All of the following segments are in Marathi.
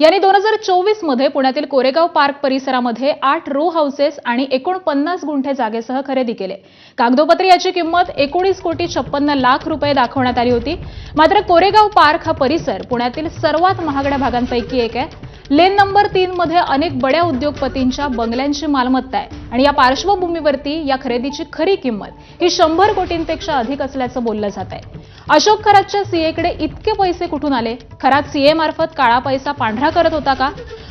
यांनी 2024 मध्ये पुण्यातील कोरेगाव पार्क परिसरामध्ये 8 रो हाऊसेस आणि 49 गुंठे जागेसह खरेदी केले। कागदोपत्री याची किंमत 19,56,00,000 रुपये दाखवण्यात आली होती। मात्र कोरेगाव पार्क हा परिसर पुण्यातील सर्वात महागड्या भागांपैकी एक आहे। लेन नंबर 3 मध्ये अनेक बड्या उद्योगपतींच्या बंगल्यांची मालमत्ता आहे आणि या पार्श्वभूमीवरती या खरेदीची खरी किंमत ही 100 कोटींपेक्षा अधिक असल्याचं बोललं जात आहे। अशोक खरातच्या सीएकडे इतके पैसे कुठून आले? खरात सीए मार्फत काळा पैसा पांढरा करत होता का?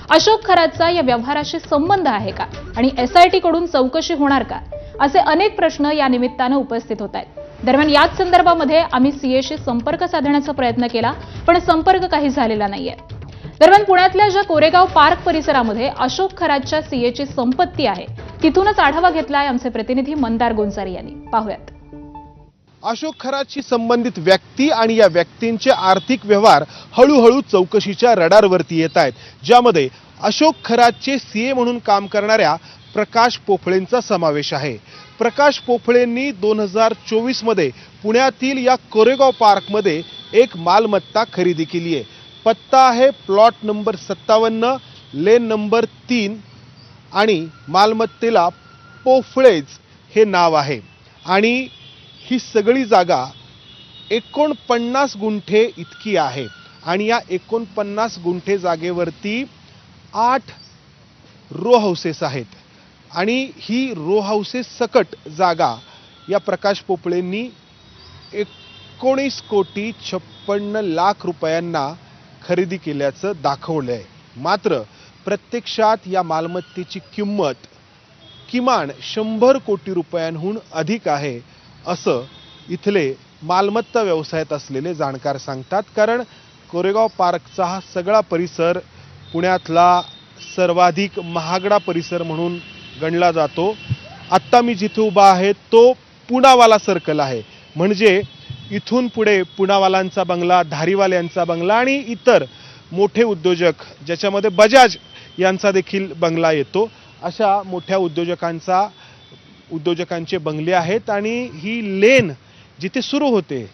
अशोक खरातचा या व्यवहाराशी संबंध आहे का? आणि एसआयटी कडून चौकशी होणार का? असे अनेक प्रश्न या निमित्ताने उपस्थित होत आहेत। दरम्यान याच संदर्भामध्ये आम्ही सीएशी संपर्क साधण्याचा प्रयत्न केला, पण संपर्क काही झालेला नाहीये। दरम्यान पुण्यातल्या ज्या कोरेगाव पार्क परिसरामध्ये अशोक खरातच्या सीएची संपत्ती आहे, तिथूनच आढावा घेतलाय आमचे प्रतिनिधी मंदार गोंजारी यांनी। पाहूयात। अशोक खरातशी संबंधित व्यक्ती आणि या व्यक्तींचे आर्थिक व्यवहार हळूहळू चौकशीच्या रडारवरती येत आहेत, ज्यामध्ये अशोक खरातचे सीए म्हणून काम करणाऱ्या प्रकाश पोफळेंचा समावेश आहे। प्रकाश पोफळेंनी 2024 मध्ये पुण्यातील या कोरेगाव पार्कमध्ये एक मालमत्ता खरेदी केली आहे। पत्ता आहे प्लॉट नंबर 57, लेन नंबर 3 आणि मालमत्तेला पोफळेज हे नाव आहे आणि ही सगळी जागा 49 गुंठे इतकी आहे आणि या 49 गुंठे जागेवरती 8 रो हाऊसेस आहेत आणि ही रो हाऊसेस सकट जागा या प्रकाश पोफळेंनी 19,56,00,000 रुपयांना खरेदी केल्याचं दाखवलंय। मात्र प्रत्यक्षात या मालमत्तेची किंमत किमान 100 कोटी रुपयांहून अधिक आहे असं इथले मालमत्ता व्यवसायात असलेले जाणकार सांगतात। कारण कोरेगाव पार्कचा हा सगळा परिसर पुण्यातला सर्वाधिक महागडा परिसर म्हणून गणला जातो। आत्ता मी जिथे उभा आहे तो पुणावाला सर्कल आहे, म्हणजे इथून पुढे पुणावालांचा बंगला, धारीवाल्यांचा बंगला आणि इतर मोठे उद्योजक ज्याच्यामध्ये बजाज यांचा देखील बंगला येतो, अशा मोठ्या उद्योजकांचे बंगले आहेत आणि ही लेन जिथे सुरू होते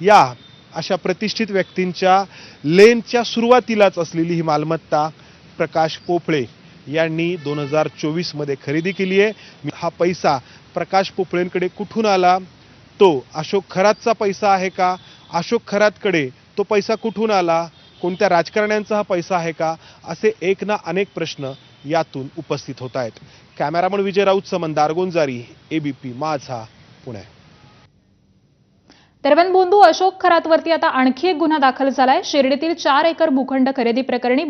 या अशा प्रतिष्ठित व्यक्तींच्या लेनच्या सुरुवातीलाच असलेली ही मालमत्ता प्रकाश पोफळे यांनी 2024 मध्ये खरेदी केली आहे। हा पैसा प्रकाश पोफळेंकडे कुठून आला? तो अशोक खरातचा पैसा आहे का? अशोक खरातकडे तो पैसा कुठून आला? कोणत्या राजकारण्यांचा हा पैसा आहे का? असे एक ना अनेक प्रश्न यातून उपस्थित होत आहेत। कॅमेरामन विजय राऊत, मंदार गोंजारी, एबीपी माझा, पुणे। दरम्यान बोंधू अशोक खरातवरती आता आणखी एक गुन्हा दाखल झालाय। शिर्डीतील 4 एकर भूखंड खरेदी प्रकरणी